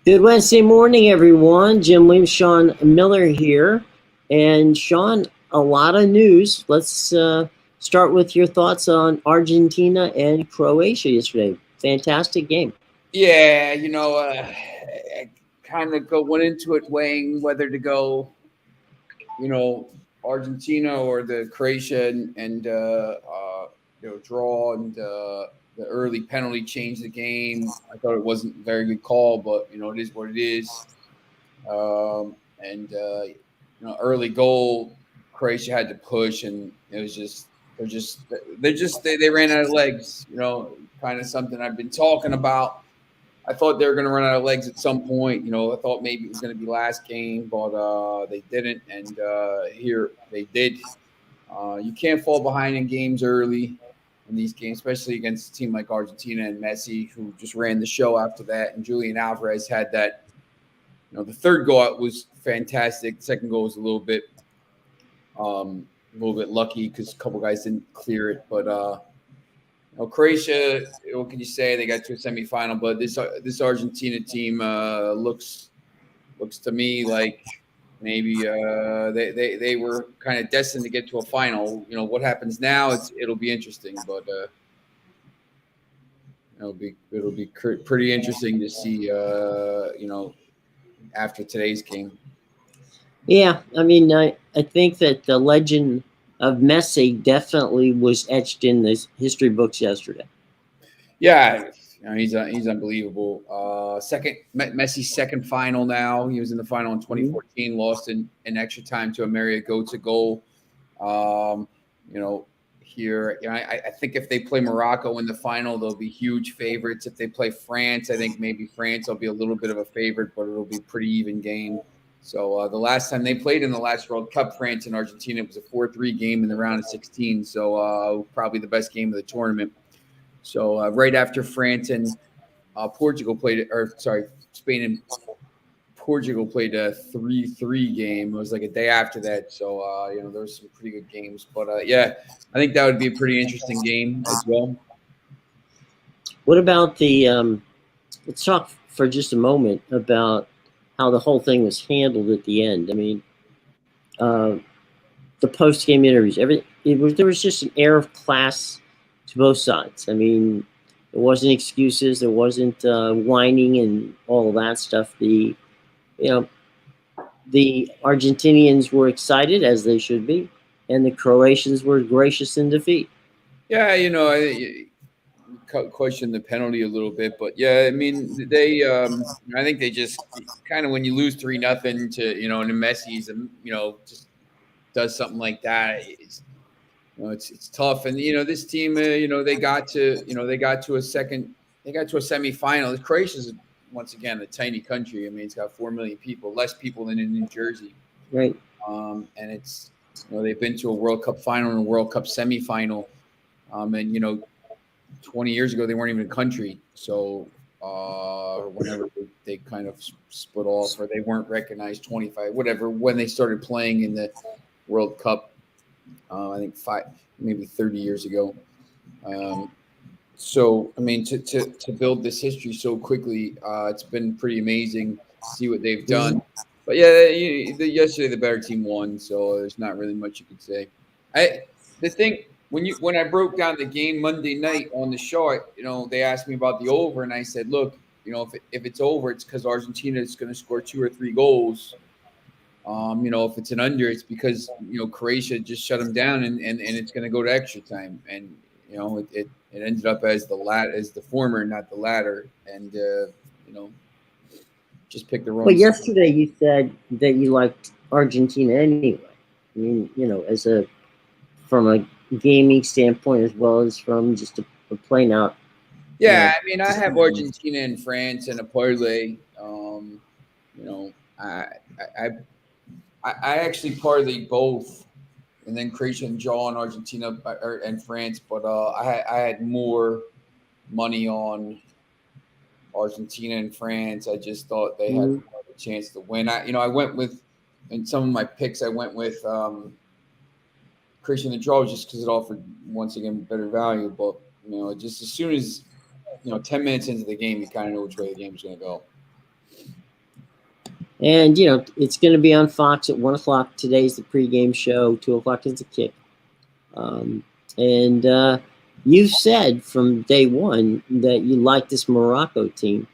Good Wednesday morning, everyone. Jim Williams, Sean Miller here. And Sean, a lot of news. Let's start with your thoughts on Argentina and Croatia yesterday. Fantastic game. Yeah, I kind of went into it weighing whether to go, Argentina or the Croatia and draw and the early penalty changed the game. I thought it wasn't a very good call, but it is what it is. Early goal, Croatia had to push, and it was they ran out of legs. Kind of something I've been talking about. I thought they were going to run out of legs at some point. I thought maybe it was going to be last game, but they didn't, and here they did. You can't fall behind in games early in these games, especially against a team like Argentina and Messi, who just ran the show after that, and Julian Alvarez had that. The third goal was fantastic. The second goal was a little bit lucky because a couple guys didn't clear it, but. Croatia, what can you say? They got to a semifinal, but this Argentina team looks to me like maybe they were kind of destined to get to a final. What happens now? It'll be interesting, but it'll be pretty interesting to see. After today's game. Yeah, I mean, I think that the legend of Messi definitely was etched in the history books yesterday. Yeah, he's unbelievable. Messi's second final now. He was in the final in 2014, lost in extra time to Ameria Götze goal. Here, I think if they play Morocco in the final, they'll be huge favorites. If they play France, I think maybe France will be a little bit of a favorite, but it'll be a pretty even game. So the last time they played in the last World Cup, France and Argentina, it was a 4-3 game in the round of 16. So probably the best game of the tournament. So right after France and Spain and Portugal played a 3-3 game. It was like a day after that. So, there were some pretty good games. But, I think that would be a pretty interesting game as well. What about let's talk for just a moment about how the whole thing was handled at the end. I mean, the post-game interviews, there was just an air of class to both sides. I mean, there wasn't excuses, there wasn't whining and all of that stuff. The Argentinians were excited, as they should be, and the Croatians were gracious in defeat. Yeah, I question the penalty a little bit, but yeah, I mean, I think they just kind of, when you lose 3-0 to, and Messi's, just does something like that, it's tough. And this team, they got to a semifinal. The Croatia's once again a tiny country. I mean, it's got 4 million people, less people than in New Jersey, right? And it's they've been to a World Cup final and a World Cup semifinal, and 20 years ago they weren't even a country. So whenever they kind of split off, or they weren't recognized 25, whatever, when they started playing in the World Cup, I think 30 years ago. So, I mean, to build this history so quickly, it's been pretty amazing to see what they've done. But yeah, yesterday the better team won, so there's not really much you could say. When I broke down the game Monday night on the show, they asked me about the over, and I said, look, if it's over, it's because Argentina is going to score 2 or 3 goals. If it's an under, it's because Croatia just shut them down, and it's going to go to extra time, and it ended up as the former, not the latter, and just picked the wrong. But yesterday you said that you liked Argentina anyway. I mean, from a gaming standpoint as well as from just a plain out. Yeah, I mean, I have Argentina and France in a parlay. I actually parlayed both, and then Croatia and draw on Argentina and France. But I had more money on Argentina and France. I just thought they had a chance to win. I went with, in some of my picks, I went with Croatia in the draw just because it offered, once again, better value. But just as soon as 10 minutes into the game, you kind of know which way the game is going to go. And, it's going to be on Fox at 1 o'clock. Today's the pregame show. 2 o'clock is the kick. And you've said from day one that you like this Morocco team.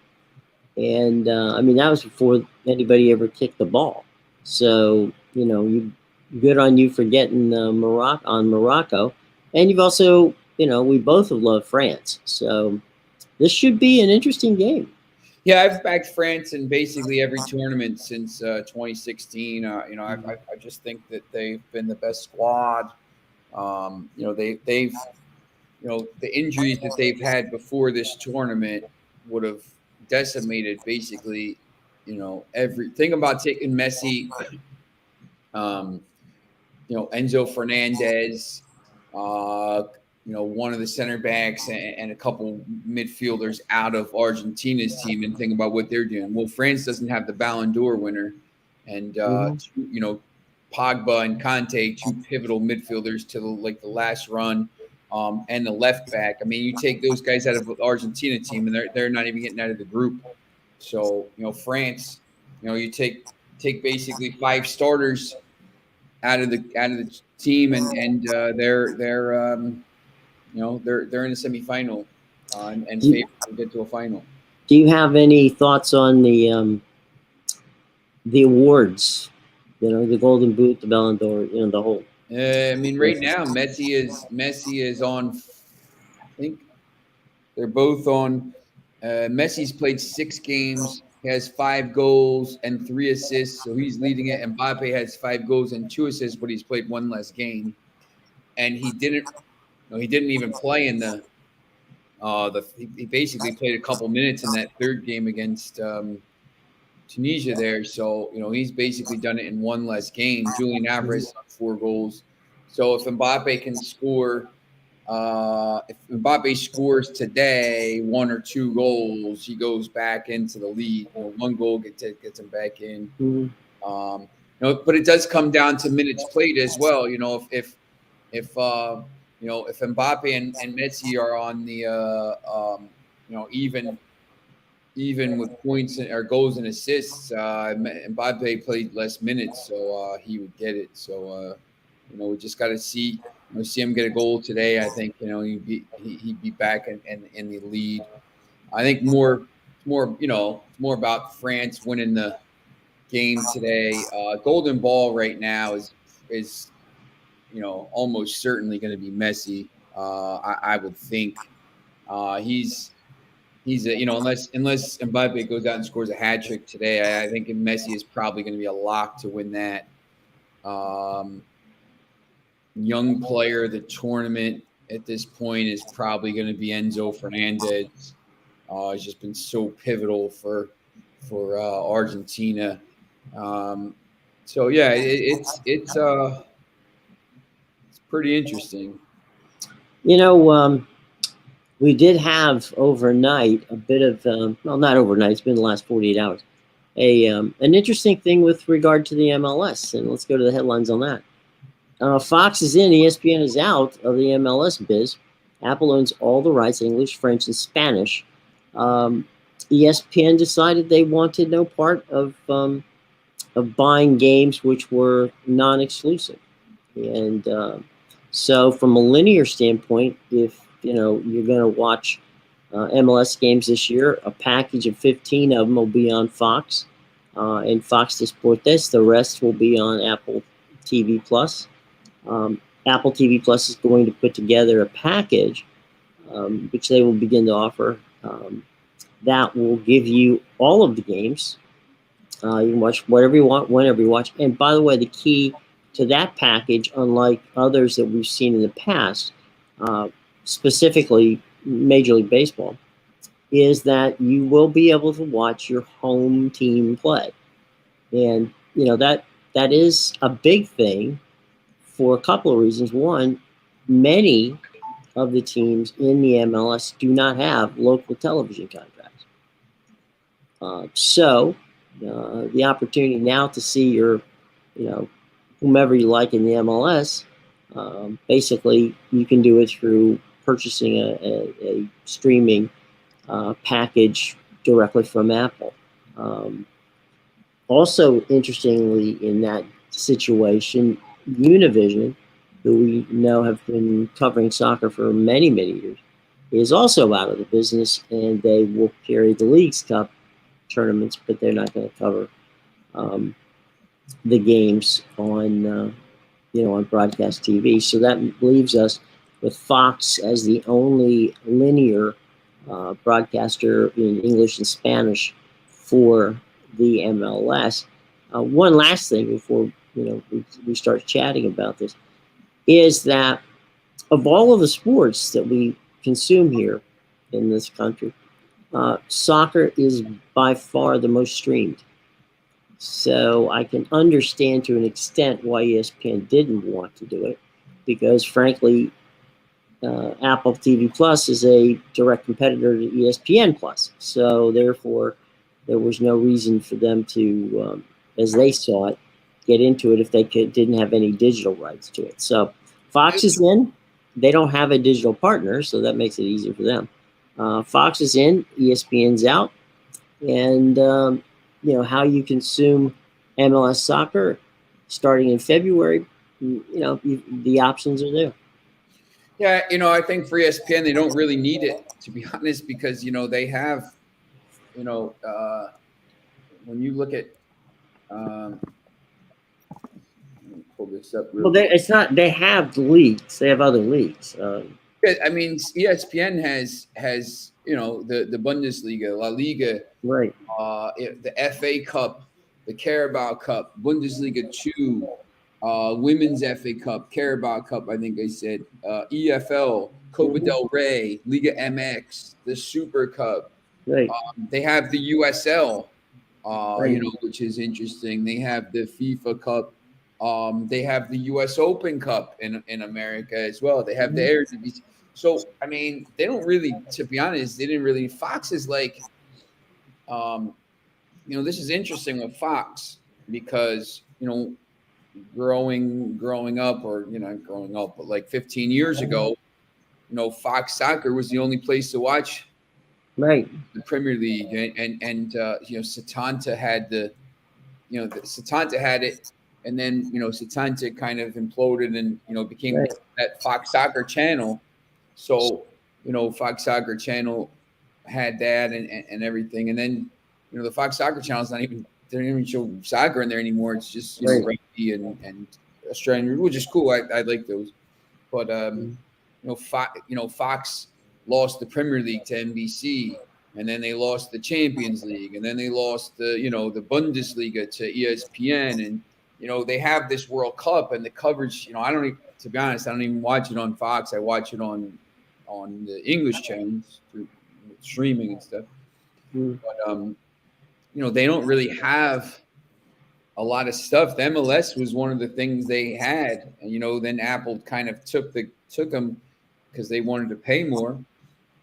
And, that was before anybody ever kicked the ball. So, good on you for getting Morocco. And you've also, we both have loved France. So this should be an interesting game. Yeah, I've backed France in basically every tournament since 2016. I just think that they've been the best squad. They've the injuries that they've had before this tournament would have decimated basically, everything about taking Messi, Enzo Fernandez, one of the center backs and a couple midfielders out of Argentina's team and think about what they're doing. Well, France doesn't have the Ballon d'Or winner, and Pogba and Conte, two pivotal midfielders to the last run, and the left back. I mean, you take those guys out of the Argentina team, and they're not even getting out of the group. So France, you take basically 5 starters out of the team, and they're in the semifinal and favored to get to a final. Do you have any thoughts on the awards? The Golden Boot, the Ballon d'Or, the whole. Right now Messi is on. I think they're both on. Messi's played 6 games. He has 5 goals and 3 assists, so he's leading it. Mbappe has 5 goals and 2 assists, but he's played 1 less game, and he didn't even play in the. He basically played a couple minutes in that 3rd game against Tunisia there, so he's basically done it in 1 less game. Julian Alvarez 4 goals. So if Mbappe can score. If Mbappe scores today 1 or 2 goals, he goes back into the lead. 1 goal gets him back in. But it does come down to minutes played as well. If Mbappe and Messi are on the even with points or goals and assists, Mbappe played less minutes, so he would get it. So we just got to see. We see him get a goal today. I think he'd be back in the lead. I think more about France winning the game today. Golden Ball right now is almost certainly going to be Messi. I would think he's unless Mbappe goes out and scores a hat trick today, I think Messi is probably going to be a lock to win that. Young player of the tournament at this point is probably going to be Enzo Fernandez. He's just been so pivotal for Argentina. So yeah, it's pretty interesting. We did have overnight a bit of not overnight. It's been the last 48 hours. An interesting thing with regard to the MLS, and let's go to the headlines on that. Fox is in, ESPN is out of the MLS biz. Apple owns all the rights, English, French, and Spanish. ESPN decided they wanted no part of buying games which were non-exclusive. And so from a linear standpoint, if you're going to watch MLS games this year, a package of 15 of them will be on Fox and Fox Deportes. The rest will be on Apple TV Plus. Apple TV Plus is going to put together a package, which they will begin to offer, that will give you all of the games. You can watch whatever you want, whenever you watch. And by the way, the key to that package, unlike others that we've seen in the past, specifically Major League Baseball, is that you will be able to watch your home team play. And, that is a big thing for a couple of reasons. One, many of the teams in the MLS do not have local television contracts. So the opportunity now to see your, whomever you like in the MLS, basically you can do it through purchasing a streaming package directly from Apple. Also, interestingly, in that situation, Univision, who we know have been covering soccer for many, many years, is also out of the business, and they will carry the Leagues Cup tournaments, but they're not going to cover um, the games on on broadcast TV. So that leaves us with Fox as the only linear broadcaster in English and Spanish for the MLS. One last thing before we start chatting about this is that of all of the sports that we consume here in this country, soccer is by far the most streamed. So I can understand to an extent why ESPN didn't want to do it, because frankly, Apple TV Plus is a direct competitor to ESPN Plus. So therefore, there was no reason for them to, as they saw it, get into it if they didn't have any digital rights to it. So Fox is in. They don't have a digital partner, so that makes it easier for them. Fox is in. ESPN's out, and how you consume MLS soccer starting in February. The options are there. Yeah, I think for ESPN they don't really need it, to be honest, because they have, when you look at, let me pull this up real quick. It's not. They have the leagues. They have other leagues. I mean, ESPN has the Bundesliga, La Liga, Right. The FA Cup, the Carabao Cup, Bundesliga 2, Women's FA Cup, Carabao Cup, I think I said, EFL, Copa del Rey, Liga MX, the Super Cup. Right. They have the USL, Right. which is interesting. They have the FIFA Cup. They have the U.S. Open Cup in America as well. They have the Eredivisie. So, I mean, they don't really, to be honest, they didn't really. Fox is like, this is interesting with Fox because, growing up, or, not growing up, but like 15 years ago, Fox Soccer was the only place to watch Right. the Premier League. And Setanta had Setanta had it. And then, Setanta kind of imploded and, became Right. that Fox Soccer channel. So, Fox Soccer channel had that and everything. And then, the Fox Soccer channel is they don't even show soccer in there anymore. It's just, rugby and Australian, which is cool. I like those. But, Fox lost the Premier League to NBC. And then they lost the Champions League, and then they lost the Bundesliga to ESPN, and they have this World Cup and the coverage. To be honest, I don't even watch it on Fox. I watch it on the English channels through streaming and stuff. But they don't really have a lot of stuff. The MLS was one of the things they had, and then Apple kind of took them because they wanted to pay more.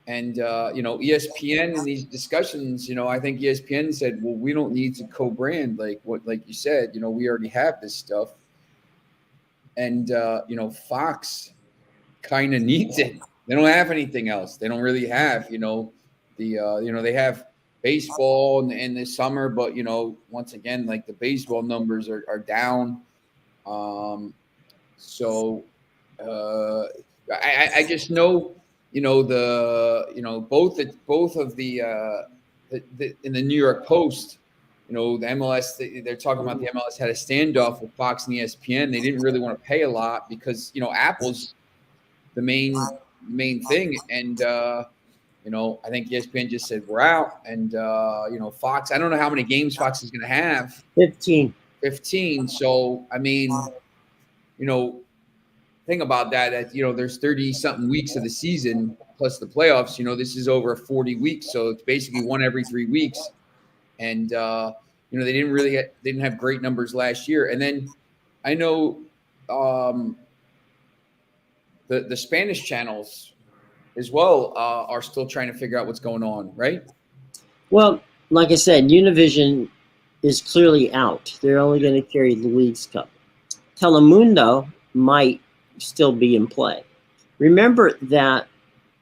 And, ESPN in these discussions, I think ESPN said, well, we don't need to co-brand like you said, we already have this stuff. And, Fox kind of needs it. They don't have anything else. They don't really have, they have baseball in the summer, but, once again, like the baseball numbers are down. So I just know, both of the in the New York Post, the MLS, they're talking about the MLS had a standoff with Fox and ESPN. They didn't really want to pay a lot because, Apple's the main thing. And, I think ESPN just said, we're out. And, Fox, I don't know how many games Fox is going to have. 15. So, I mean, think about that, there's 30 something weeks of the season plus the playoffs. This is over 40 weeks, so it's basically one every 3 weeks. And they didn't have great numbers last year. And then I know the Spanish channels as well are still trying to figure out what's going on, right? Well, like I said, Univision is clearly out. They're only going to carry the Leagues Cup. Telemundo might still be in play. Remember that,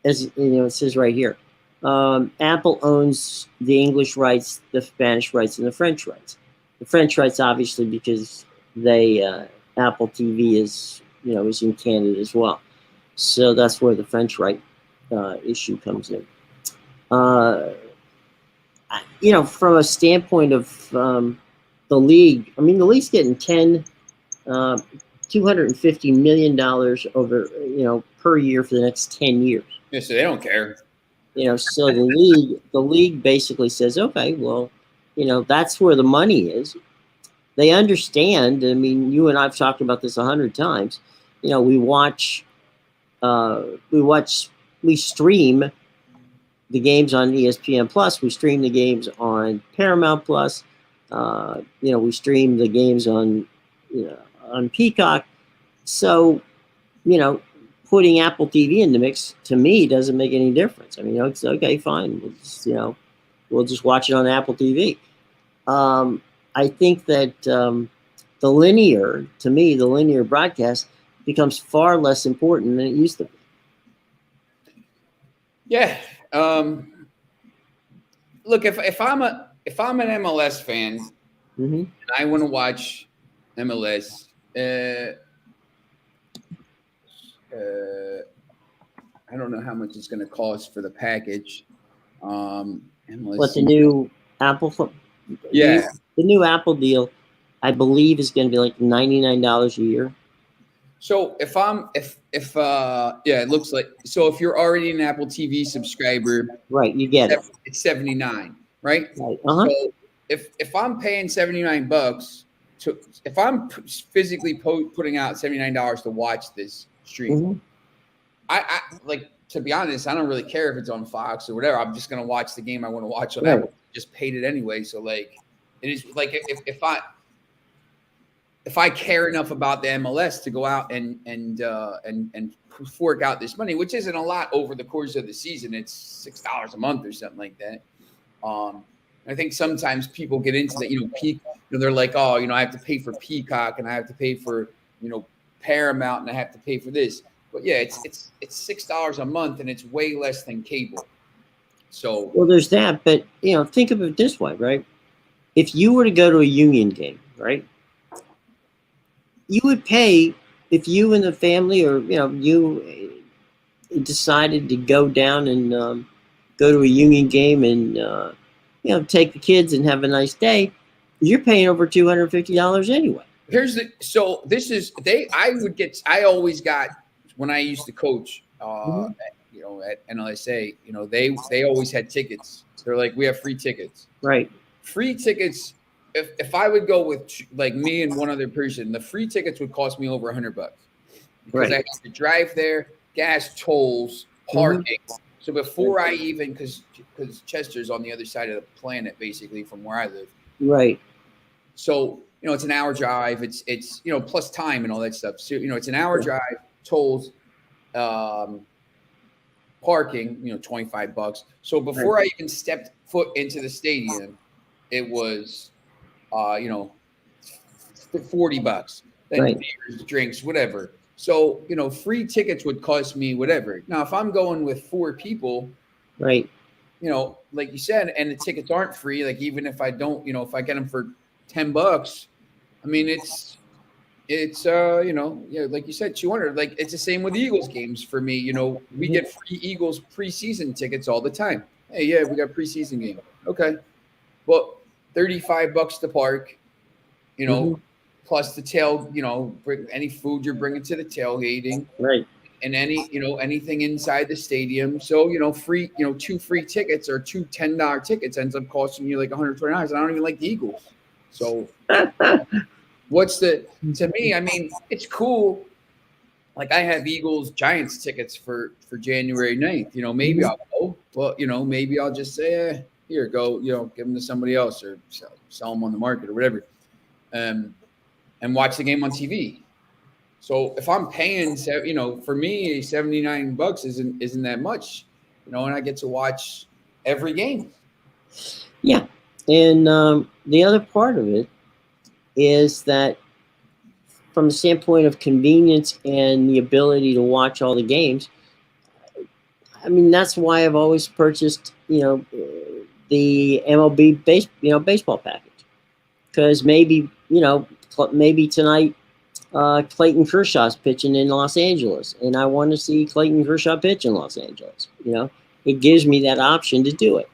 as it says right here, Apple owns the English rights, the Spanish rights, and the French rights. The French rights, obviously, because they Apple TV is is in Canada as well, so that's where the French right issue comes in. From a standpoint of the league, I mean, the league's getting $250 million over per year for the next 10 years. Yeah, so they don't care. So the league basically says, okay, well, that's where the money is. They understand. I mean, you and I've talked about this 100 times. We stream the games on ESPN Plus. We stream the games on Paramount Plus. We stream the games on Peacock. So, putting Apple TV in the mix to me doesn't make any difference. I mean, it's okay, fine. We'll just watch it on Apple TV. I think that the linear broadcast becomes far less important than it used to be. Yeah. Look, if I'm an MLS fan and I want to watch MLS, I don't know how much it's going to cost for the package. What, the new Apple? Yeah. The new Apple deal, I believe, is going to be like $99 a year. So it looks like, so if you're already an Apple TV subscriber, right, you get it. It's $79, right? Right. So if I'm paying $79 if I'm physically putting out $79 to watch this stream, I like, to be honest, I don't really care if it's on Fox or whatever. I'm just gonna watch the game I want to watch on Apple. Just paid it anyway, so like, it is like, if I care enough about the MLS to go out and fork out this money, which isn't a lot over the course of the season, it's $6 a month or something like that. I think sometimes people get into that, they're like, oh, I have to pay for Peacock and I have to pay for, Paramount and I have to pay for this. But yeah, it's $6 a month and it's way less than cable. So, well, there's that, but think of it this way, right? If you were to go to a Union game, right, you would pay, if you and the family, or you decided to go down and go to a Union game and take the kids and have a nice day, you're paying over $250 anyway. I always got, when I used to coach at NLSA, they always had tickets. They're like, we have free tickets. Right. Free tickets. If I would go with like me and one other person, the free tickets would cost me over $100 because I have to drive there, gas, tolls, parking. So before I even, because Chester's on the other side of the planet, basically, from where I live. Right. So, it's an hour drive. It's plus time and all that stuff. So, it's an hour drive, tolls, parking, $25. So before I even stepped foot into the stadium, it was, $40. Then beers, drinks, whatever. So, free tickets would cost me whatever. Now, if I'm going with 4 people, right, like you said, and the tickets aren't free, like even if I don't, if I get them for $10, I mean, it's like you said, 200. Like, it's the same with Eagles games for me. We get free Eagles preseason tickets all the time. Hey, yeah, we got preseason game. Okay. Well, $35 to park, plus the bring any food you're bringing to the tailgating. Right. And anything inside the stadium. So, free, 2 free tickets or 2 $10 tickets ends up costing you like $120. I don't even like the Eagles. So to me, I mean, it's cool. Like, I have Eagles Giants tickets for January 9th. Maybe I'll go, but maybe I'll just say, here, go, give them to somebody else or sell them on the market or whatever. And watch the game on TV. So if I'm paying, for me, $79 isn't that much, and I get to watch every game. Yeah. And the other part of it is that from the standpoint of convenience and the ability to watch all the games, I mean, that's why I've always purchased, the MLB baseball package. because maybe maybe tonight Clayton Kershaw's pitching in Los Angeles, and I want to see Clayton Kershaw pitch in Los Angeles. It gives me that option to do it.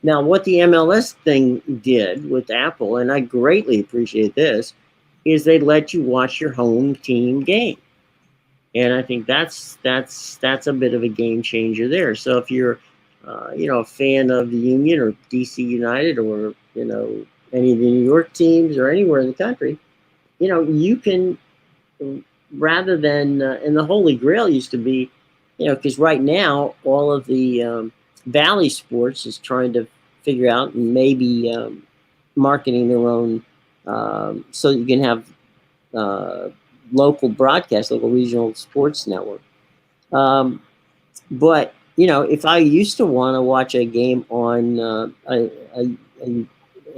Now, what the MLS thing did with Apple, and I greatly appreciate this, is they let you watch your home team game, and I think that's a bit of a game changer there. So if you're a fan of the Union or DC United or any of the New York teams or anywhere in the country, you can, rather than and the Holy Grail used to be, because right now all of the Valley Sports is trying to figure out and maybe marketing their own, so you can have local broadcast, local regional sports network. But if I used to want to watch a game on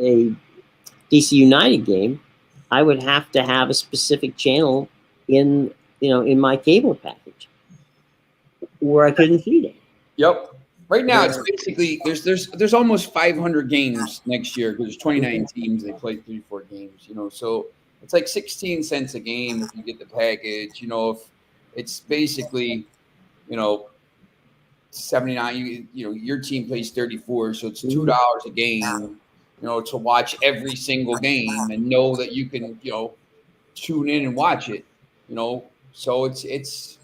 a DC United game, I would have to have a specific channel in my cable package, where I couldn't see that. Yep. Right now, it's basically there's almost 500 games next year because there's 29 teams. They play 3-4 games. So it's like 16 cents a game if you get the package. If it's basically 79. Your team plays 34, so it's $2 a game. To watch every single game and know that you can tune in and watch it. So it's.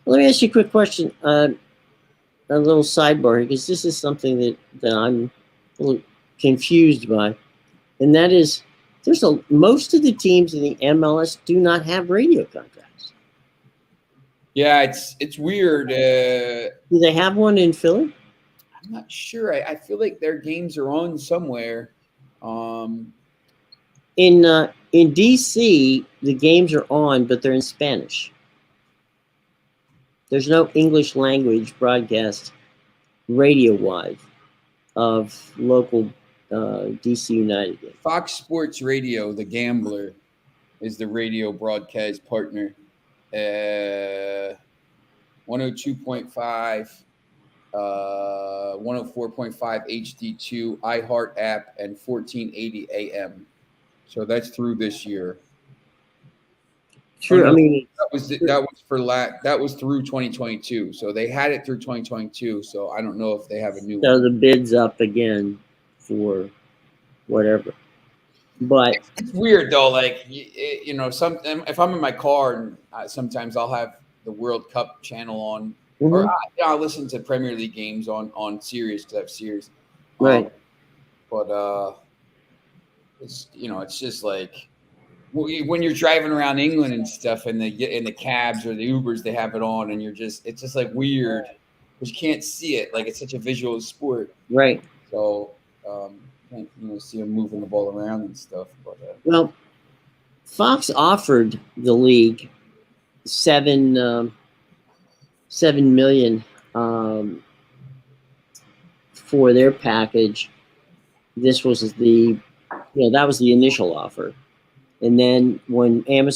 Let me ask you a quick question. A little sidebar, because this is something that I'm a little confused by, and that is most of the teams in the MLS do not have radio contracts. Yeah, it's weird. Do they have one in Philly? I'm not sure. I feel like their games are on somewhere. In DC, the games are on, but they're in Spanish. There's no English language broadcast radio-wise of local DC United games. Fox Sports Radio, The Gambler, is the radio broadcast partner. 102.5, 104.5 HD2, iHeart app, and 1480 AM. So that's through this year. Sure, I mean that was through 2022. So they had it through 2022. So I don't know if they have a new. So the bid's up again for whatever. But it's weird though. Like if I'm in my car and sometimes I'll have the World Cup channel on, or I'll listen to Premier League games on Sirius because I have Sirius. Right. But it's it's just like. When you're driving around England and stuff, and in the cabs or the Ubers, they have it on, and it's just like weird because you can't see it. Like it's such a visual sport, right? So can't see them moving the ball around and stuff. But well, Fox offered the league $7 million for their package. This was that was the initial offer. And then when when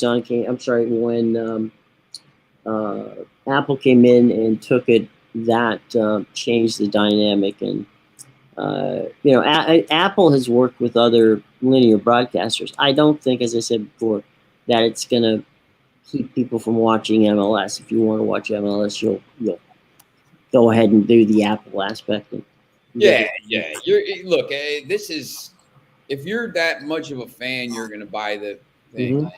Apple came in and took it, that changed the dynamic. And Apple has worked with other linear broadcasters. I don't think, as I said before, that it's going to keep people from watching MLS. If you want to watch MLS, you'll go ahead and do the Apple aspect. Yeah. Look, this is. If you're that much of a fan, you're going to buy the thing.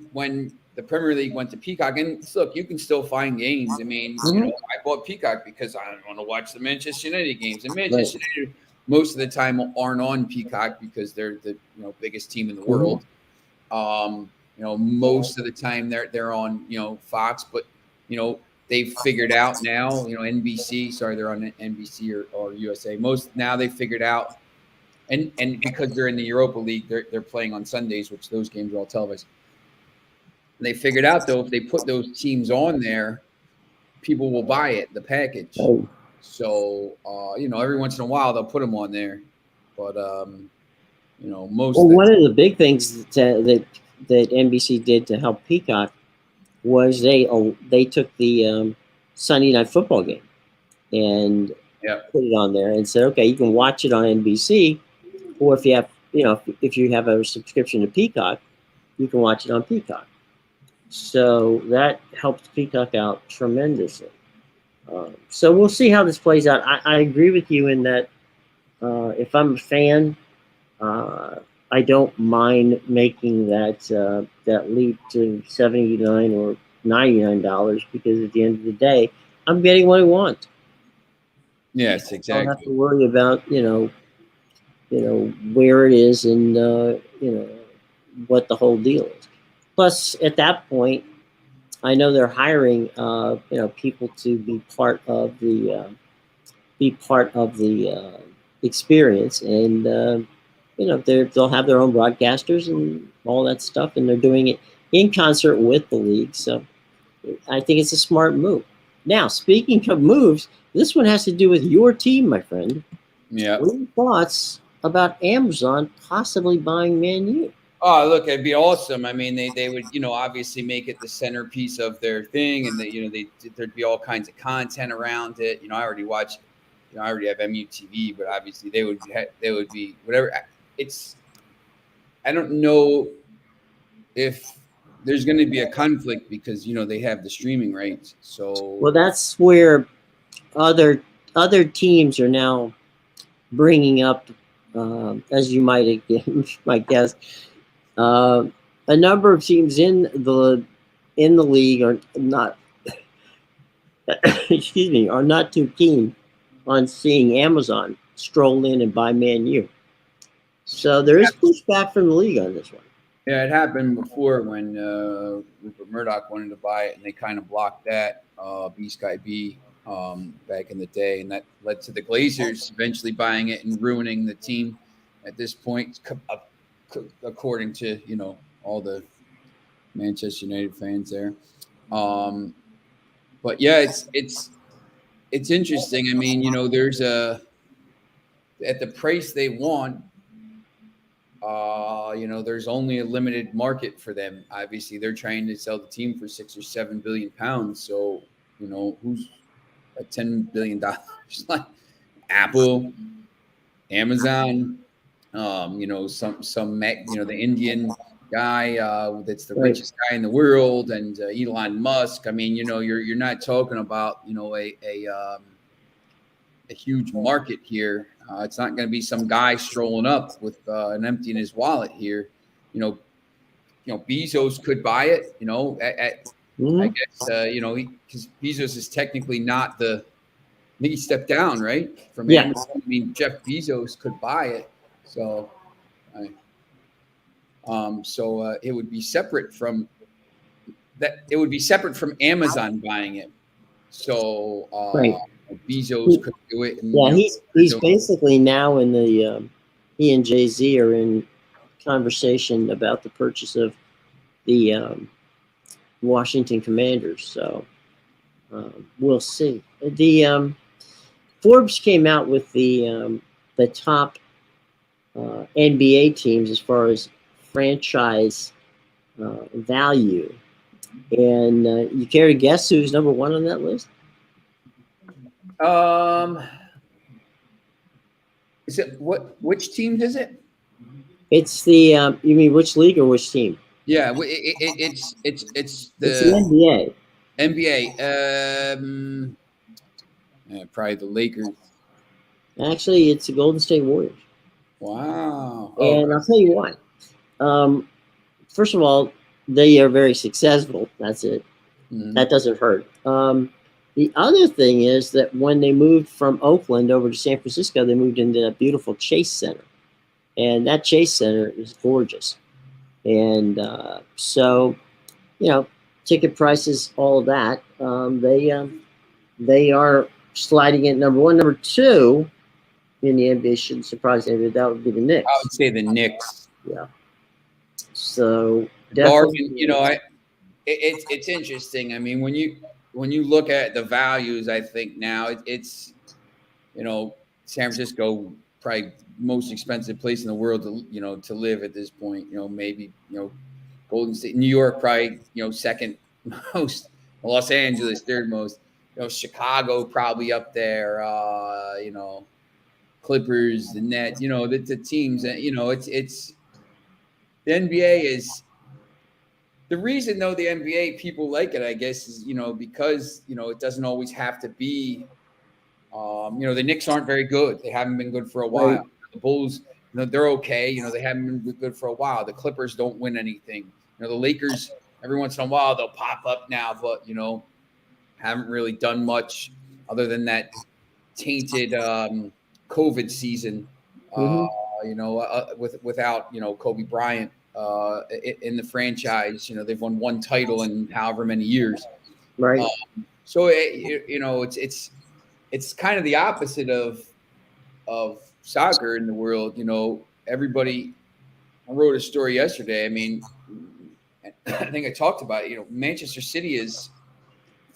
When the Premier League went to Peacock, and look, you can still find games. I mean, I bought Peacock because I want to watch the Manchester United games, and Manchester United most of the time aren't on Peacock because they're the biggest team in the world. Most of the time they're on Fox, but they've figured out now, NBC. Sorry, they're on NBC or USA. Now they figured out, and because they're in the Europa League, they're playing on Sundays, which those games are all televised. And they figured out though, if they put those teams on there, people will buy it, the package. Oh. So every once in a while they'll put them on there, but most. Well, one of the big things that NBC did to help Peacock was they took the Sunday Night Football game, and Yeah. put it on there and said, okay, you can watch it on NBC, or if you have, if you have a subscription to Peacock, you can watch it on Peacock. So that helps Peacock out tremendously. So we'll see how this plays out. I agree with you in that if I'm a fan, uh, I don't mind making that leap to $79 or $99 because at the end of the day, I'm getting what I want. Yes, I don't have to exactly. worry about where it is and what the whole deal is. Plus, at that point, I know they're hiring people to be part of the experience, and they'll have their own broadcasters and all that stuff, and they're doing it in concert with the league. So I think it's a smart move. Now, speaking of moves, this one has to do with your team, my friend. Yeah. What are your thoughts about Amazon possibly buying Man U? Oh, look, it'd be awesome. I mean, they would, obviously make it the centerpiece of their thing, and there'd be all kinds of content around it. I already watch, I already have MUTV, but obviously they would be whatever. It's I don't know if there's going to be a conflict because they have the streaming rights. So Well, that's where other other teams are now bringing up, as you might might guess, uh, a number of teams in the league are not excuse me, are not too keen on seeing Amazon stroll in and buy Man U. So there is pushback from the league on this one. yeah, it happened before when Rupert Murdoch wanted to buy it, and they kind of blocked that. B Sky B back in the day, and that led to the Glazers eventually buying it and ruining the team. At this point, according to all the Manchester United fans there. Um, but yeah, it's interesting. I mean, there's at the price they want. There's only a limited market for them. Obviously, they're trying to sell the team for £6 or £7 billion. So, who's at $10 billion? Like Apple, Amazon, the Indian guy that's the Right. richest guy in the world, and Elon Musk. I mean, you're not talking about a huge market here. It's not going to be some guy strolling up with an empty in his wallet here. You know, Bezos could buy it. I Mhm. guess because Bezos is technically not the. I think he stepped down right from Yeah, Amazon. I mean, Jeff Bezos could buy it, so it would be separate from that. It would be separate from Amazon buying it. So right. Bezos He, could do it, and yeah, he's they're basically now in the he and Jay Z are in conversation about the purchase of the Washington Commanders. So we'll see. The Forbes came out with the top NBA teams as far as franchise value, and you care to guess who's number one on that list? Um, is it which teams is it? It's the you mean which league or which team? Yeah, it's It's the the NBA. NBA. Probably the Lakers. Actually, it's the Golden State Warriors. Wow. Oh, And I'll tell you why. Um, First of all, they are very successful. That's it. mhm. That doesn't hurt. The other thing is that when they moved from Oakland over to San Francisco, they moved into that beautiful Chase Center, and that Chase Center is gorgeous. And so, you know, ticket prices, all of that. They are sliding in number one. Number two in the NBA shouldn't surprise anybody. That would be the I Knicks. would say the Knicks. Yeah. So Bargain. definitely, It's interesting. I mean, when you look at the values, I think now it's San Francisco probably most expensive place in the world to live at this point. Maybe Golden State, New York probably second most, Los Angeles third most. Chicago probably up there. Clippers, the Nets. The teams. It's the NBA is the reason though the NBA people like it. I guess is because it doesn't always have to be. The Knicks aren't very good. They haven't been good for a Right. while. The Bulls, they're okay. They haven't been good for a while. The Clippers don't win anything. The Lakers, every once in a while, they'll pop up now, but, haven't really done much other than that tainted COVID season, Mm-hmm. without, Kobe Bryant in the franchise. They've won one title in however many years. Right. So, it's kind of the opposite of soccer in the world. Everybody. I wrote a story yesterday. I mean, I think I talked about it. Manchester City is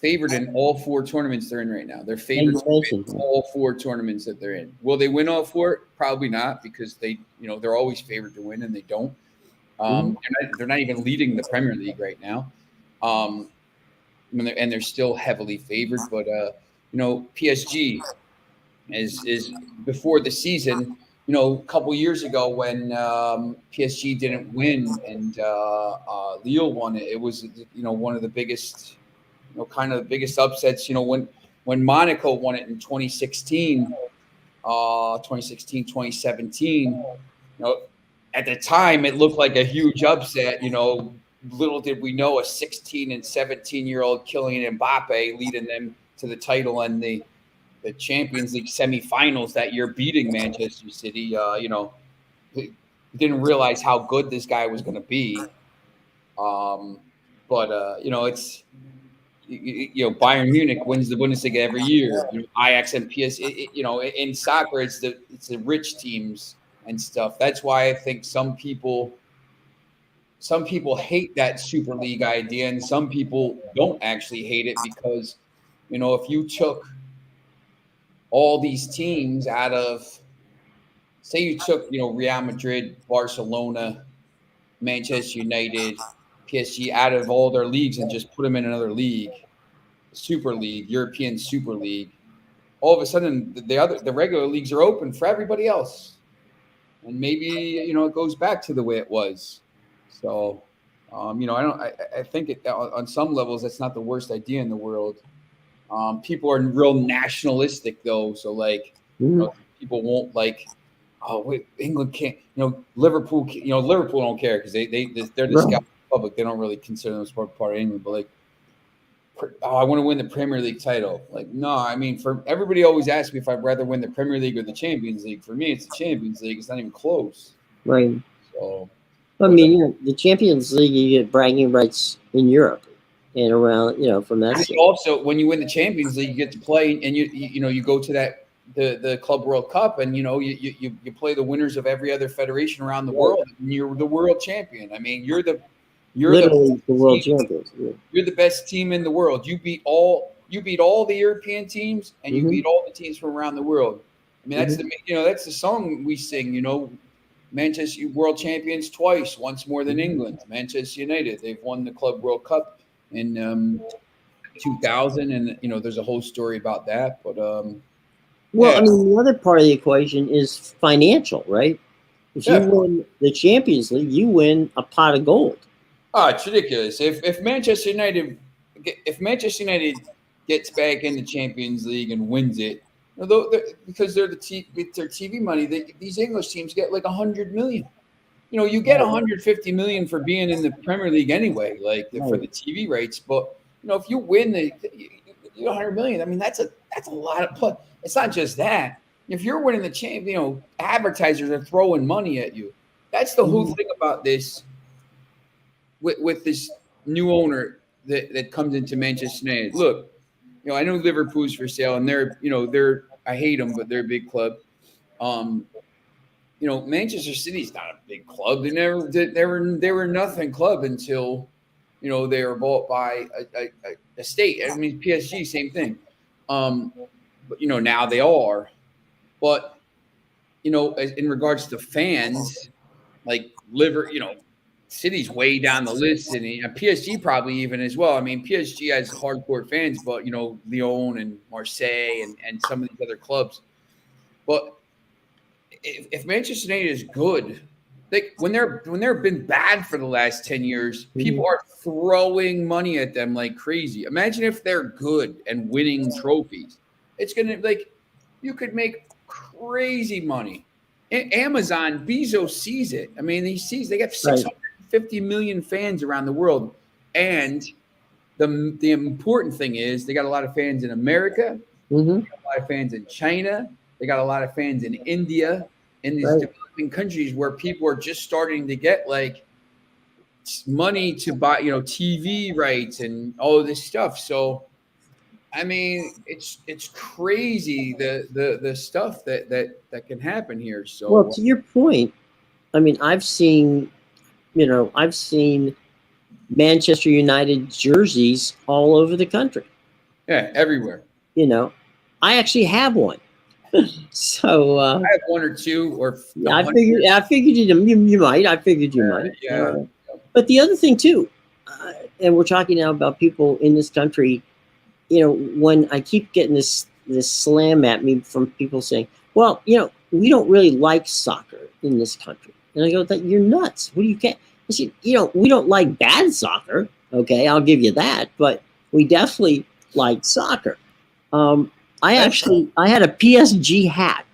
favored in all 4 tournaments they're in right now. They're favored to win all 4 tournaments that they're in. Will they win all 4? Probably not, because they're always favored to win and they don't. They're not even leading the Premier League right now. And they're still heavily favored. But PSG is before the season. A couple years ago when PSG didn't win and Lille won it, it was one of the biggest, kind of the biggest upsets. When Monaco won it in 2016, 2017. At the time it looked like a huge upset. Little did we know a 16 and 17-year-old Kylian Mbappe leading them to the title and the Champions League semifinals that year, beating Manchester City. Didn't realize how good this guy was going to be. It's Bayern Munich wins the Bundesliga every year. Ajax and PS. In soccer, it's the rich teams and stuff. That's why I think some people hate that Super League idea, and some people don't actually hate it because if you took all these teams out of, say you took, Real Madrid, Barcelona, Manchester United, PSG out of all their leagues and just put them in another league, Super League, European Super League, all of a sudden the regular leagues are open for everybody else. And maybe, it goes back to the way it was. So, I think on some levels, that's not the worst idea in the world. People are real nationalistic though. So people won't England can't, Liverpool, Liverpool don't care because they're the Scottish Republic. They don't really consider them part of England, but I want to win the Premier League title. No, I mean, for everybody always asks me if I'd rather win the Premier League or the Champions League. For me, it's the Champions League. It's not even close. Right. So, I mean, the Champions League, you get bragging rights in Europe and around, from that. Also, when you win the Champions League, you get to play, and you go to that the Club World Cup, and you play the winners of every other federation around the world, and you're the world champion. I mean, you're literally the world champions. Yeah. You're the best team in the world. You beat all the European teams, and you beat all the teams from around the world. I mean, that's that's the song we sing. Manchester world champions twice, once more than England. Manchester United, they've won the Club World Cup in 2000, and there's a whole story about that. But I mean, the other part of the equation is financial, right? If you win the Champions League, you win a pot of gold. Oh, it's ridiculous. If Manchester United gets back in the Champions League and wins it, because they're their TV money, these English teams get like 100 million. You get 150 million for being in the Premier League anyway, for the TV rates. But if you win the 100 million, I mean that's a lot of plus. It's not just that. If you're winning the champ, advertisers are throwing money at you. That's the whole thing about this. With this new owner that comes into Manchester United. Look, I know Liverpool's for sale, and they're I hate them, but they're a big club. Manchester City's not a big club. They were nothing club until they were bought by a state. I mean, PSG, same thing. But now they are. But in regards to fans, City's way down the list, and PSG probably even as well. I mean, PSG has hardcore fans, but Lyon and Marseille and some of these other clubs. But if Manchester United is good, like when they've been bad for the last 10 years, people are throwing money at them like crazy. Imagine if they're good and winning trophies. It's gonna you could make crazy money. Amazon, Bezos sees it. I mean, he sees they got 650 million fans around the world, and the important thing is they got a lot of fans in America, they got a lot of fans in China, they got a lot of fans in India, in these developing countries where people are just starting to get like money to buy, TV rights and all of this stuff. So, I mean, it's crazy the stuff that can happen here. So, well, to your point, I mean, I've seen Manchester United jerseys all over the country. Yeah, everywhere. I actually have one. So I have one or two, or yeah, I figured you might. I figured you might. Yeah. But the other thing too, and we're talking now about people in this country. When I keep getting this slam at me from people saying, "Well, we don't really like soccer in this country," and I go, "That you're nuts. What do you get?" I said, we don't like bad soccer. Okay, I'll give you that, but we definitely like soccer. I had a PSG hat.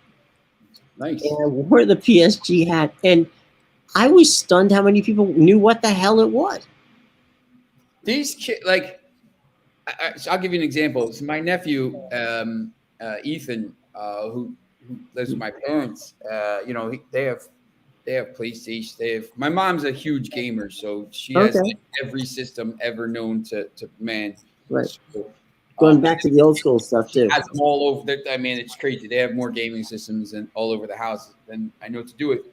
Nice. And I wore the PSG hat, and I was stunned how many people knew what the hell it was. These kids, I'll give you an example. So my nephew, Ethan, who lives with my parents, they have PlayStation. My mom's a huge gamer, so she has every system ever known to man. Right. So, going back to the old school stuff too. Has them all over. I mean, it's crazy. They have more gaming systems and all over the house than I know to do it.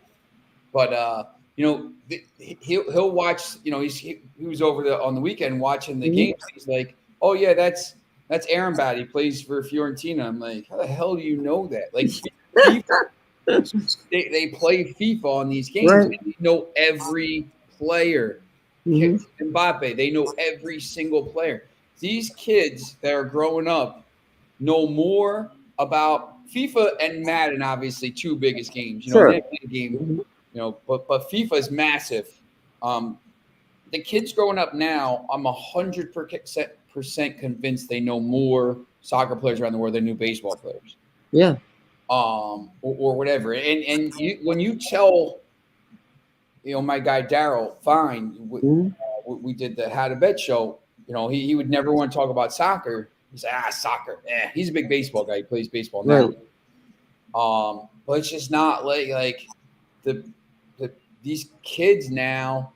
But he'll watch. He was over on the weekend watching the games. He's like, "Oh yeah, that's Aaron Bad. He plays for Fiorentina." I'm like, "How the hell do you know that?" Like, they play FIFA on these games. Right. They know every player. Mbappe, they know every single player. These kids that are growing up know more about FIFA and Madden, obviously, two biggest games. Game, but FIFA is massive. The kids growing up now, I'm 100% convinced they know more soccer players around the world than new baseball players. Yeah. Or whatever. And when you tell, my guy Daryl, fine, we did the How to Bet show. He would never want to talk about soccer. He's like, soccer. He's a big baseball guy. He plays baseball now. Right. But it's just not like these kids now,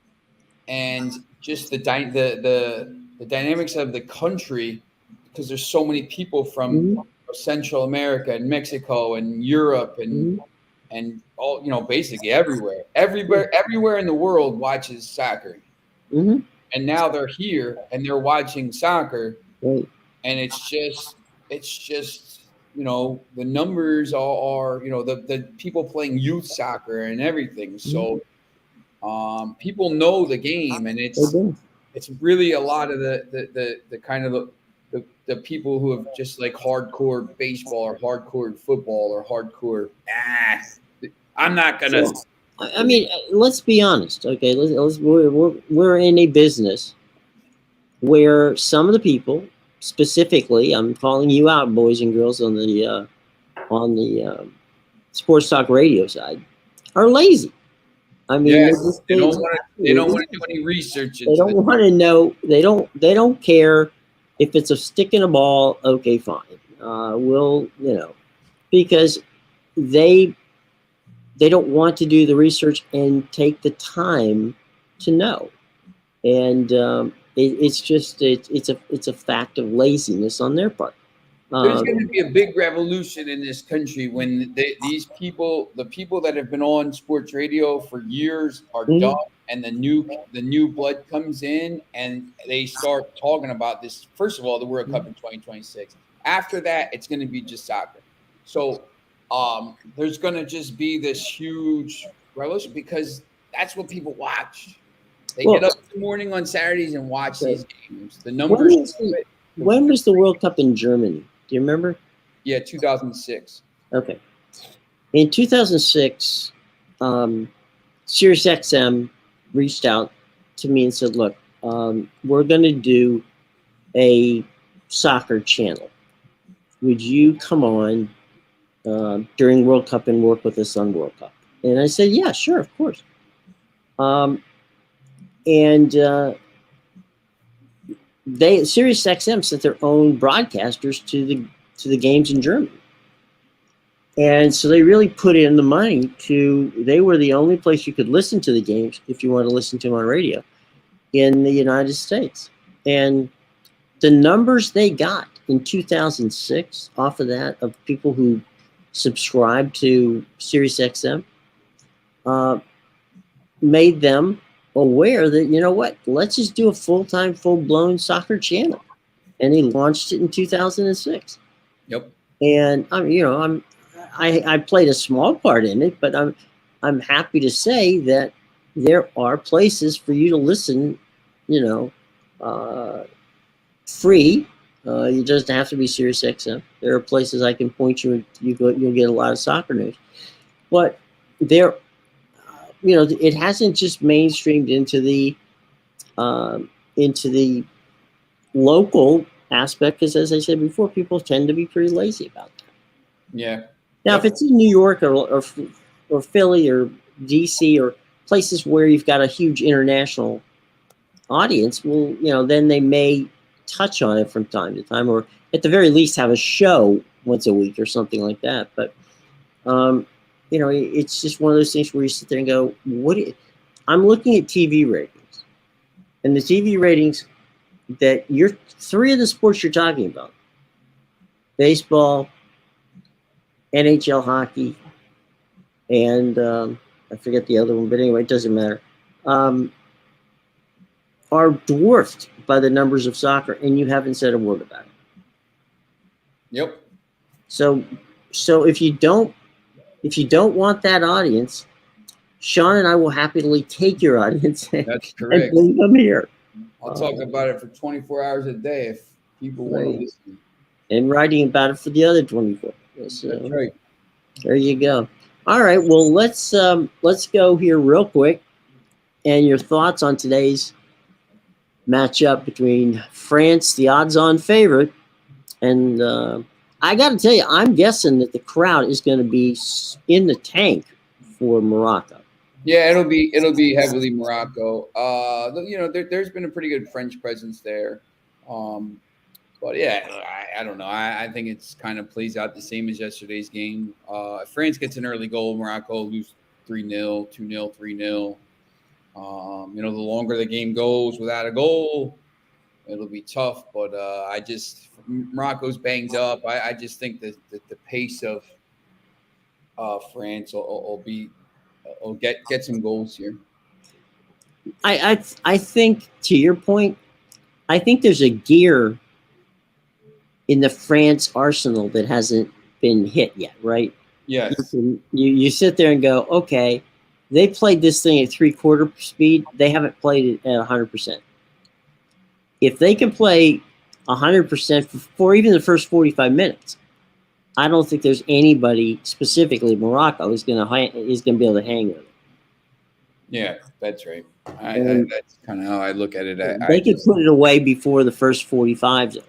and just the dynamics of the country, because there's so many people from Central America and Mexico and Europe and all, basically everywhere in the world watches soccer. And now they're here and they're watching soccer, and it's just the numbers are the people playing youth soccer and everything. So people know the game, and it's really a lot of the kind of the people who have just like hardcore baseball or hardcore football or hardcore. I'm not gonna. So, I mean, let's be honest, okay? We're in a business where some of the people, specifically, I'm calling you out, boys and girls, on the sports talk radio side, are lazy. I mean, they don't want to do any research. They don't want to know. They don't care if it's a stick in a ball. Okay, fine. Because they don't want to do the research and take the time to know, and it's a fact of laziness on their part. There's going to be a big revolution in this country when these people, the people that have been on sports radio for years, are done, and the new blood comes in, and they start talking about this. First of all, the World Cup in 2026. After that, it's going to be just soccer. So there's going to just be this huge revolution because that's what people watch. They Well, get up in the morning on Saturdays and watch these games. The when numbers. was the World Cup in Germany? Do you remember? Yeah, 2006. Okay. In 2006, SiriusXM reached out to me and said, "Look, we're going to do a soccer channel. Would you come on during World Cup and work with us on World Cup?" And I said, "Yeah, sure, of course." And they SiriusXM sent their own broadcasters to the games in Germany. And so they really put in the money they were the only place you could listen to the games if you want to listen to them on radio in the United States. And the numbers they got in 2006 off of that, of people who subscribed to SiriusXM, made them aware that, you know what, let's just do a full-time, full-blown soccer channel. And they launched it in 2006. Yep. And I played a small part in it, but I'm happy to say that there are places for you to listen, free. You just have to be SiriusXM. There are places I can point you. You'll get a lot of soccer news, but there, it hasn't just mainstreamed into the local aspect, because, as I said before, people tend to be pretty lazy about that. Yeah. Now, if it's in New York or Philly or DC or places where you've got a huge international audience, well, then they may touch on it from time to time, or at the very least have a show once a week or something like that. But it's just one of those things where you sit there and go, I'm looking at TV ratings, and the TV ratings that three of the sports you're talking about, baseball, NHL hockey, and I forget the other one, but anyway, it doesn't matter, are dwarfed by the numbers of soccer, and you haven't said a word about it. Yep. So if you don't want that audience, Sean and I will happily take your audience and bring them here. I'll talk about it for 24 hours a day if people want to listen. And writing about it for the other 24. So, that's right. There you go. All right. Well, let's go here real quick, and your thoughts on today's matchup between France, the odds-on favorite, and I got to tell you, I'm guessing that the crowd is going to be in the tank for Morocco. Yeah, it'll be heavily Morocco. There's been a pretty good French presence there. But yeah, I don't know. I think it's kind of plays out the same as yesterday's game. If France gets an early goal, Morocco lose 3-0, 2-0, 3-0. The longer the game goes without a goal, it'll be tough. But Morocco's banged up. I just think that the pace of France will get some goals here. I think, to your point, I think there's a gear in the France arsenal that hasn't been hit yet, right? Yes. You sit there and go, okay, they played this thing at 3/4 speed. They haven't played it at 100%. If they can play 100% for even the first 45 minutes, I don't think there's anybody, specifically Morocco, is going to be able to hang with it. Yeah, that's right. That's kind of how I look at it. They could put it away before the first 45's over.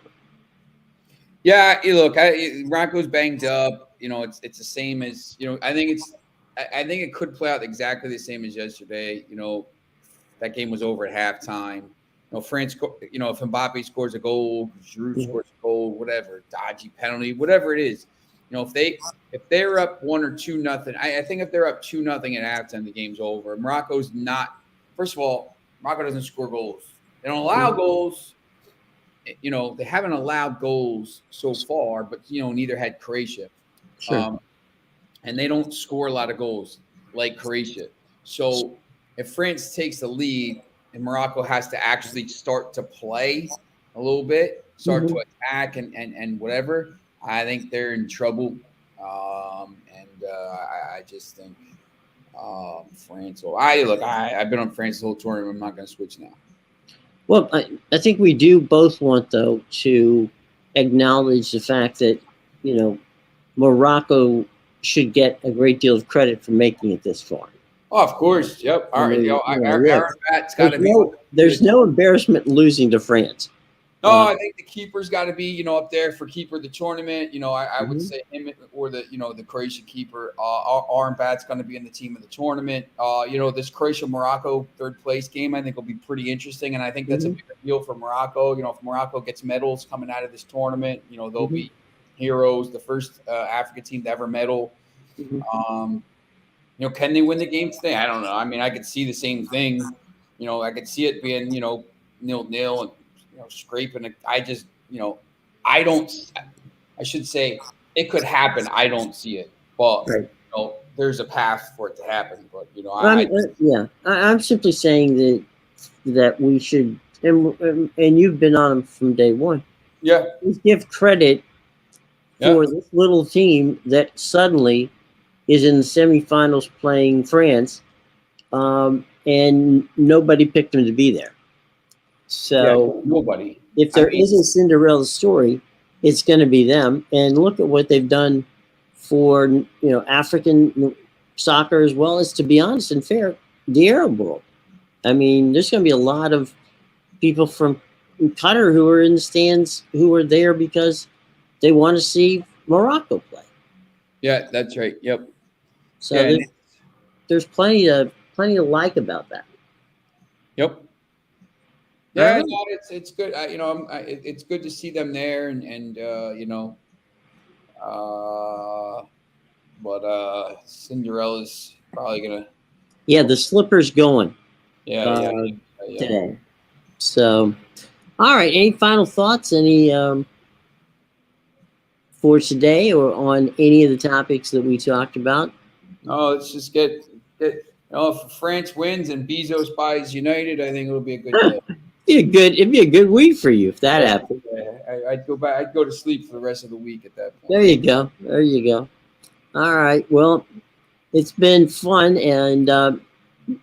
Yeah, look, Morocco's banged up. It's the same as I think it could play out exactly the same as yesterday. That game was over at halftime. France. If Mbappe scores a goal, Giroud scores a goal, whatever, dodgy penalty, whatever it is. If they're up 1 or 2-0, I think if they're up 2-0 at halftime, the game's over. Morocco's not. First of all, Morocco doesn't score goals. They don't allow goals. They haven't allowed goals so far, but neither had Croatia. Sure. And they don't score a lot of goals like Croatia. So if France takes the lead and Morocco has to actually start to play a little bit, start to attack and whatever, I think they're in trouble. I just think France. So I've been on France the whole tournament. I'm not going to switch now. Well, I think we do both want, though, to acknowledge the fact that, Morocco should get a great deal of credit for making it this far. Oh, of course. Yep. All right. Yeah. Aaron Bat's got to be. There's no embarrassment losing to France. No, I think the keeper's got to be, up there for keeper of the tournament. I would say him or the Croatian keeper. Aaron Bat's going to be in the team of the tournament. This Croatia-Morocco third place game, I think will be pretty interesting. And I think that's a big deal for Morocco. If Morocco gets medals coming out of this tournament, they'll be heroes, the first African team to ever medal. Can they win the game today? I don't know. I mean, I could see the same thing. I could see it being, 0-0 and, scraping. I should say it could happen. I don't see it, but there's a path for it to happen. But I'm simply saying that we should, and you've been on them from day one. Yeah, give credit for this little team that suddenly is in the semifinals playing France, and nobody picked them to be there. So nobody. If there is a Cinderella story, it's going to be them. And look at what they've done for African soccer, as well as, to be honest and fair, the Arab world. I mean, there's going to be a lot of people from Qatar who are in the stands who are there because they want to see Morocco play. Yeah, that's right. Yep. So there's plenty to like about that. Yep. Yeah, no, it's good. It's good to see them there, and but Cinderella's probably gonna. Yeah, the slipper's going. Yeah. Today. So, all right. Any final thoughts? Any for today, or on any of the topics that we talked about? Oh, let's just get. If France wins and Bezos buys United, I think it'll be a good day. It'd be a good week for you if that happened. Yeah, I'd go back. I'd go to sleep for the rest of the week at that point. There you go. All right. Well, it's been fun, and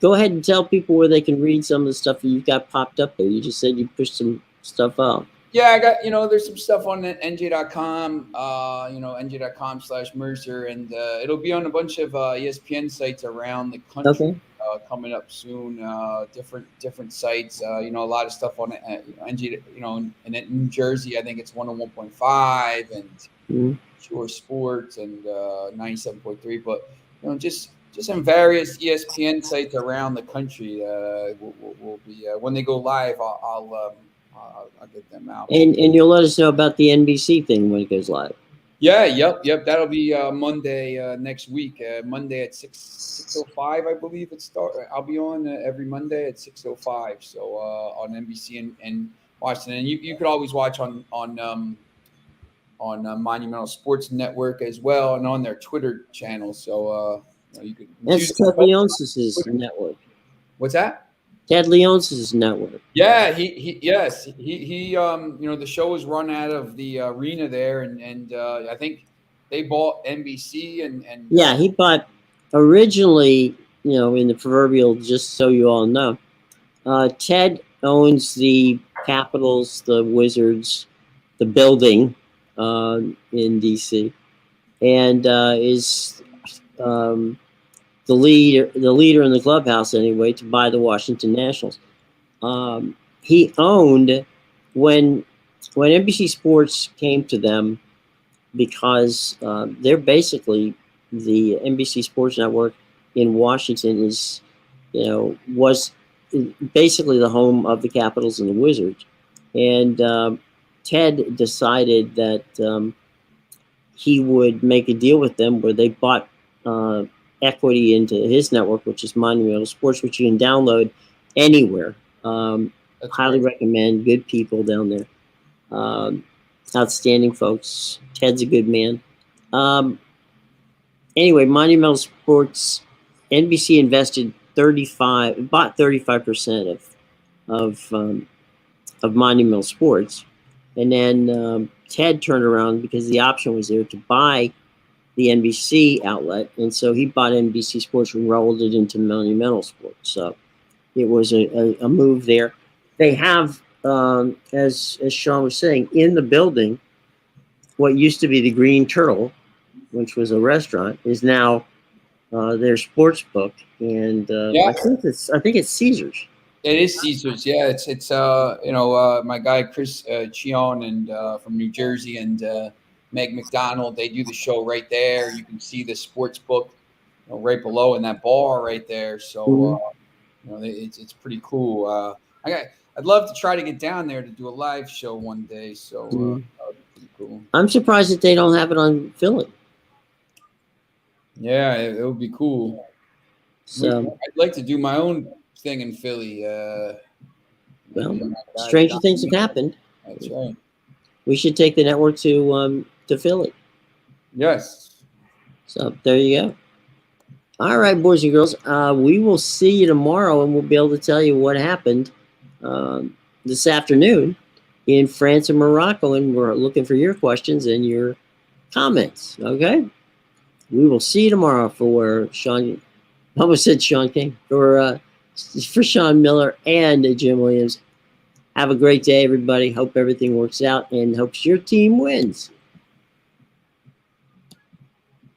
go ahead and tell people where they can read some of the stuff that you've got popped up there. You just said you pushed some stuff out. Yeah, I got, there's some stuff on NJ.com, NJ.com/Mercer, and it'll be on a bunch of ESPN sites around the country coming up soon. Different sites, a lot of stuff on NJ, and in New Jersey, I think it's 101.5 and Shore Sports and 97.3, but just in various ESPN sites around the country. Will be when they go live. I'll get them out. And you'll let us know about the NBC thing when it goes live. Yeah, yep. That'll be Monday next week. Monday at 6:05, I believe it starts. I'll be on every Monday at 6:05. So on NBC and Washington, and you could always watch on Monumental Sports Network as well, and on their Twitter channel. So you could. That's Ted Leonsis' network. What's that? Ted Leonsis' network. Yeah, he the show was run out of the arena there, and I think they bought NBC and yeah, he bought originally, in the proverbial, just so you all know, Ted owns the Capitals, the Wizards, the building in DC, and is the leader in the clubhouse anyway, to buy the Washington Nationals. He owned when NBC Sports came to them, because they're basically the NBC Sports Network in Washington was basically the home of the Capitals and the Wizards, and Ted decided that he would make a deal with them where they bought equity into his network, which is Monumental Sports, which you can download anywhere. Highly recommend. Good people down there. Outstanding folks. Ted's a good man. Anyway, Monumental Sports, NBC invested bought 35% of Monumental Sports, and then Ted turned around, because the option was there to buy the NBC outlet, and so he bought NBC Sports and rolled it into Monumental Sports. So it was a move there. They have, as Sean was saying, in the building, what used to be the Green Turtle, which was a restaurant, is now their sports book, and Yeah. I think it's Caesars. It is Caesars. Yeah, it's my guy Chris Chion and from New Jersey and Meg McDonald. They do the show right there. You can see the sports book, right below in that bar right there. So it's pretty cool. I'd love to try to get down there to do a live show one day. So that would be pretty cool. I'm surprised that they don't have it on Philly. Yeah, it would be cool. So I'd like to do my own thing in Philly. Well, stranger things have happened. That's right. We should take the network to Philly. Yes. So there you go. All right, boys and girls. We will see you tomorrow, and we'll be able to tell you what happened this afternoon in France and Morocco. And we're looking for your questions and your comments. Okay. We will see you tomorrow for Sean. I almost said Sean King for Sean Miller and Jim Williams. Have a great day, everybody. Hope everything works out and hopes your team wins.